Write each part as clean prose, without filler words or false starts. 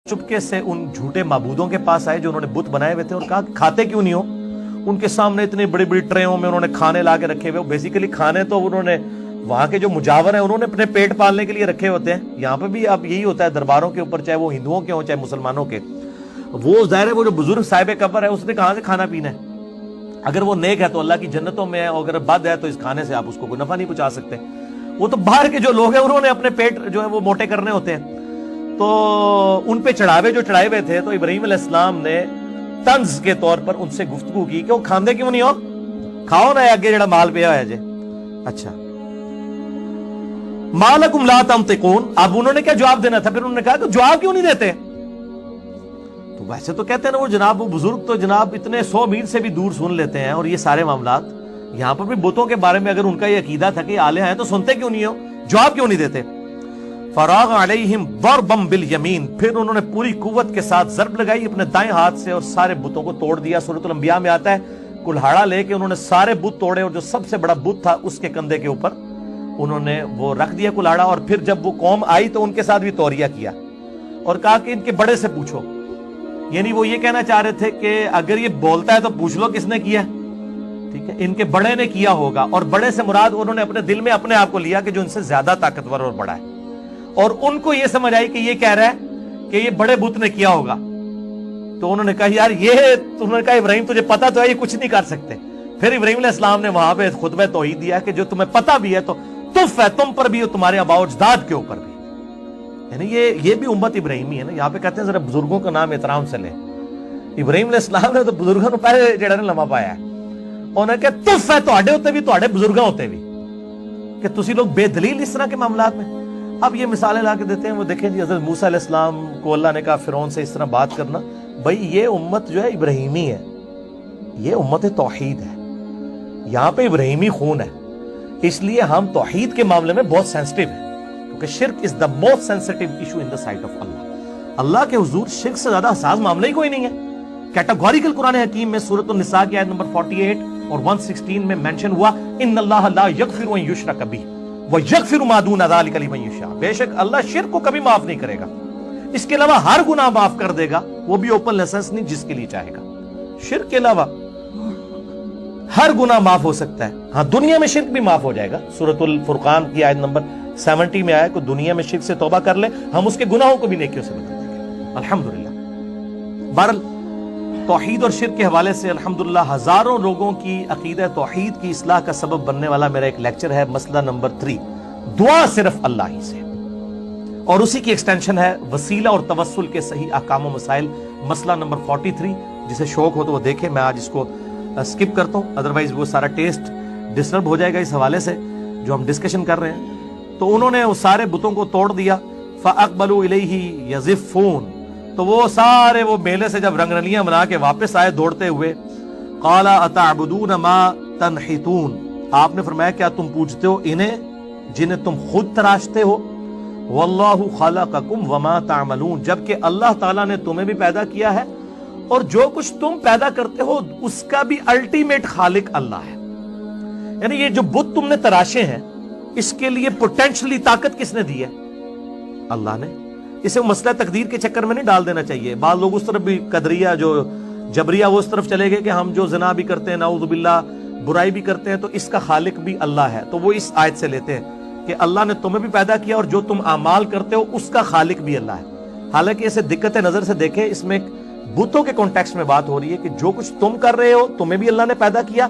चुपके से उन झूठे माबूदों के पास आए जो उन्होंने बुत बनाए हुए थे और कहा खाते क्यों नहीं हो। उनके सामने इतनी बड़ी बड़ी ट्रेयों में उन्होंने खाने ला के रखे हुए। बेसिकली खाने तो उन्होंने वहां के जो मुजावर है उन्होंने अपने पेट पालने के लिए रखे होते हैं। यहाँ पे भी अब यही होता है दरबारों के ऊपर, चाहे वो हिंदुओं के हो चाहे मुसलमानों के। वो जाहिर है वो जो बुजुर्ग साहिब कब्र है उसने कहाँ से खाना पीना है। अगर वो नेक है तो अल्लाह की जन्नतों में है, और अगर बद है तो इस खाने से आप उसको कोई नफा नहीं पहुंचा सकते। वो तो बाहर के जो लोग हैं उन्होंने अपने पेट जो है वो मोटे करने होते हैं। तो उन पे चढ़ावे जो चढ़ाए हुए थे, तो इब्राहीम अलैहिस्सलाम ने तंज के तौर पर उनसे गुफ्तगू की कि वो खांदे क्यों नहीं हो, खाओ ना अगे जेड़ा माल पिया है जे। अच्छा, मालकुम ला तंतिकून। अब उन्होंने क्या जवाब देना था, फिर उन्होंने कहा कि जवाब क्यों नहीं देते। तो वैसे तो कहते हैं ना वो जनाब वो बुजुर्ग तो जनाब इतने 100 मील से भी दूर सुन लेते हैं, और ये सारे मामलात यहां पर भी बुतों के बारे में अगर उनका ये अकीदा था कि आले हैं तो सुनते क्यों नहीं हो, जवाब क्यों नहीं देते। फराग अलैहिम दरबम बिल यमीन। फिर उन्होंने पूरी कुव्वत के साथ ज़रब लगाई अपने दाएं हाथ से और सारे बुतों को तोड़ दिया। सूरह अंबिया में आता है कुल्हाड़ा लेके उन्होंने सारे बुत तोड़े, और जो सबसे बड़ा बुत था उसके कंधे के ऊपर उन्होंने वो रख दिया कुल्हाड़ा। और फिर जब वो कौम आई तो उनके साथ भी तौरिया किया और कहा कि इनके बड़े से पूछो। यानी वो ये कहना चाह रहे थे कि अगर ये बोलता है तो पूछ लो किसने किया, ठीक है, इनके बड़े ने किया होगा। और बड़े से मुराद उन्होंने अपने दिल में अपने आप को लिया कि जो इनसे ज्यादा ताकतवर और बड़ा है, और उनको ये समझ आई कि ये कह रहा है कि ये बड़े बुत ने किया होगा। तो उन्होंने कहा यार ये, तुमने कहा इब्राहिम तुझे पता तो है ये कुछ नहीं कर सकते। फिर इब्राहिम अलैहिस्सलाम ने वहां पे खुतबा तौहीद दिया कि जो तुम्हें पता भी है तो तुफ है तुम पर भी और तुम्हारे आबाओ अजदाद के ऊपर भी। यानी ये भी उम्मत इब्राहिमी है ना। यहाँ पे कहते हैं जरा बुजुर्गों का नाम एहतराम से ले। इब्राहिम अलैहिस्सलाम ने तो बुजुर्गों को पहले जेड़ा ने लम्हा पाया है। उन्होंने कहा तुफ है तुहाडे उत्ते भी तुहाडे बुजुर्गों उत्ते भी कि तुसी लोग बेदलील इस तरह के मामलात में। अब ये मिसालें ला के देते हैं, वो देखें जी हज़रत मूसा अलैहिस्सलाम को अल्लाह ने कहा फिरौन से इस तरह बात करना। भाई ये उम्मत जो है इब्राहिमी है, ये उम्मत तौहीद है, यहाँ पे इब्राहिमी खून है। इसलिए हम तौहीद के मामले में बहुत सेंसिटिव है, क्योंकि शिर्क is the most sensitive issue in the sight of अल्लाह। अल्लाह के हुजूर शिर्क से ज्यादा हसास मामला ही कोई नहीं है। कैटेगोरिकल कुरान हकीम में सूरत निसा की आयत नंबर 48 और 116 में मेंशन हुआ इन्नल्लाह ला यगफिरु अन युशरक बिही व यगफिरु मा दून ज़ालिका लिमन यशा। बेशक अल्लाह शिर्क को कभी माफ नहीं करेगा, इसके अलावा हर गुनाह माफ कर देगा, वो भी ओपन लाइसेंस नहीं, जिसके लिए चाहेगा। शिर्क के अलावा हर गुनाह माफ हो सकता है। हाँ, दुनिया में शिर्क भी माफ हो जाएगा। सूरतुल फुरकान की आयत नंबर 70 में आया कि दुनिया में शिर्क से तौबा कर ले, हम उसके गुनाहों को भी नेकियों से बदल देंगे अल्हम्दुलिल्लाह। बहरहाल तौहीद और शिर्क के हवाले से अल्हम्दुलिल्लाह हजारों लोगों की अकीदा तौहीद की इस्लाह का सबब बनने वाला मेरा एक लेक्चर है, मसला नंबर 3, दुआ सिर्फ अल्लाह ही से, और उसी की एक्सटेंशन है वसीला और तवस्सुल के सही अहकाम व मसाइल, मसला नंबर 43। जिसे शौक हो तो वो देखे, मैं आज इसको स्किप करता हूँ, अदरवाइज वो सारा टेस्ट डिस्टर्ब हो जाएगा इस हवाले से जो हम डिस्कशन कर रहे हैं। तो उन्होंने उस सारे बुतों को तोड़ दिया। फ़अक़बलू इलैहि यज़िफ़ून। तो वो सारे वो मेले से जब रंगरलियां बना के वापस आए दौड़ते हुए, क़ाला अतअबुदून मा तनहितून। आपने फरमाया क्या तुम पूजते हो इन्हें जिन्हें तुम खुद तराशते हो। वल्लाहु खलक़कुम वमा तअमलून। जबकि अल्लाह ताला ने तुम्हें भी पैदा किया है और जो कुछ तुम पैदा करते हो उसका भी अल्टीमेट खालिक अल्लाह है। यानी ये जो बुत तुमने तराशे हैं इसके लिए पोटेंशियली ताकत किसने दी है? अल्लाह ने। इसे मसला तकदीर के चक्कर में नहीं डाल देना चाहिए। बाद लोग उस तरफ भी, कदरिया जो जबरिया, वो उस तरफ चले गए कि हम जो ज़िना भी करते हैं, नाऊज़ु बिल्लाह, बुराई भी करते हैं, तो इसका खालिक भी अल्लाह है। तो वो इस आयत से लेते हैं कि अल्लाह ने तुम्हें भी पैदा किया और जो तुम आमाल करते हो उसका खालिक भी अल्लाह है। हालांकि इसे दिक्कत नजर से देखें, इसमें बुतों के कॉन्टेक्स्ट में बात हो रही है कि जो कुछ तुम कर रहे हो तुम्हें भी अल्लाह ने पैदा किया,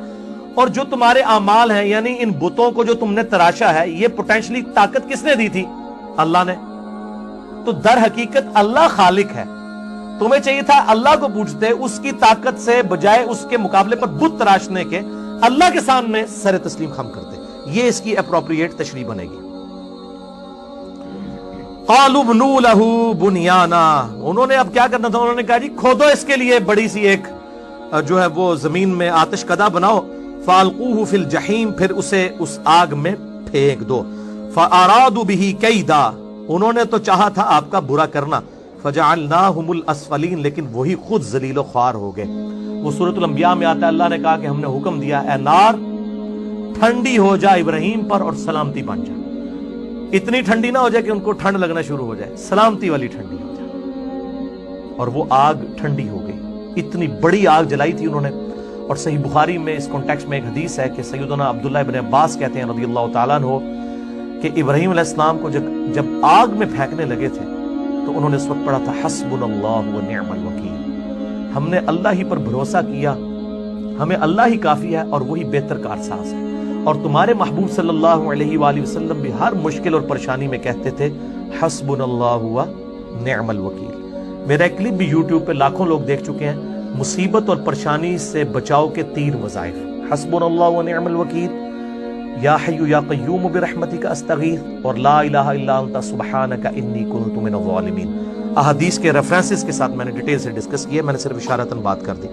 और जो तुम्हारे आमाल हैं यानी इन बुतों को जो तुमने तराशा है, ये पोटेंशियली ताकत किसने दी थी? अल्लाह ने। तो दर हकीकत अल्लाह खालिक है। तुम्हें चाहिए था अल्लाह को पूछते, उसकी ताकत से बजाय उसके मुकाबले पर बुत तराशने के अल्लाह के सामने सर तस्लीम खम करते। ये इसकी अप्रोप्रिएट तशरीह बनेगी। क़ालू ब्नू लहू बुनियाना। उन्होंने अब क्या करना था, उन्होंने कहा जी खोदो इसके लिए बड़ी सी एक जो है वो जमीन में आतिशकदा बनाओ। फ़ाल्क़ूहु फ़िल जहीम। फिर उसे उस आग में फेंक दो। फ़अरादू बिही कैदा। उन्होंने तो चाहा था आपका बुरा करना। फ़जअलनाहुमुल अस्फ़लीन। लेकिन वही खुद ज़लील ख्वार हो गए। वो सूरतुल अंबिया में आता है, अल्लाह ने कहा कि हमने हुक्म दिया ए नार ठंडी हो जा इब्राहिम पर और सलामती बन जा। इतनी ठंडी ना हो जाए कि उनको ठंड लगना शुरू हो जाए, सलामती वाली ठंडी हो जाए। اور وہ آگ ٹھنڈی ہو گئی. اتنی بڑی آگ جلائی تھی انہوں نے. اور صحیح بخاری میں اس کانٹیکسٹ میں ایک حدیث ہے کہ سیدنا عبداللہ ابن عباس کہتے ہیں رضی اللہ تعالیٰ عنہ کہ ابراہیم علیہ السلام کو جب آگ میں پھینکنے لگے تھے تو انہوں نے اس وقت پڑھا تھا حسبنا اللہ و نعم الوکیل. ہم نے اللہ ہی پر بھروسہ کیا, ہمیں اللہ ہی کافی ہے اور وہی بہتر کارساز ہے. اور تمہارے محبوب صلی اللہ علیہ وآلہ وسلم بھی ہر مشکل اور پریشانی میں کہتے تھے حسبنا اللہ و نعم الوکیل. میرا ایک کلپ بھی یوٹیوب پہ لاکھوں لوگ دیکھ چکے ہیں, مصیبت اور پریشانی سے بچاؤ کے 3 وظائف. حسبنا اللہ و نعم الوکیل, یا حی یا قیوم برحمتک استغیث, اور لا الہ الا انت سبحانک انی کنت من الظالمین. احادیث کے ریفرنسز کے ساتھ میں نے ڈیٹیل سے ڈسکس کیے, میں نے صرف اشارتاً بات کر دی.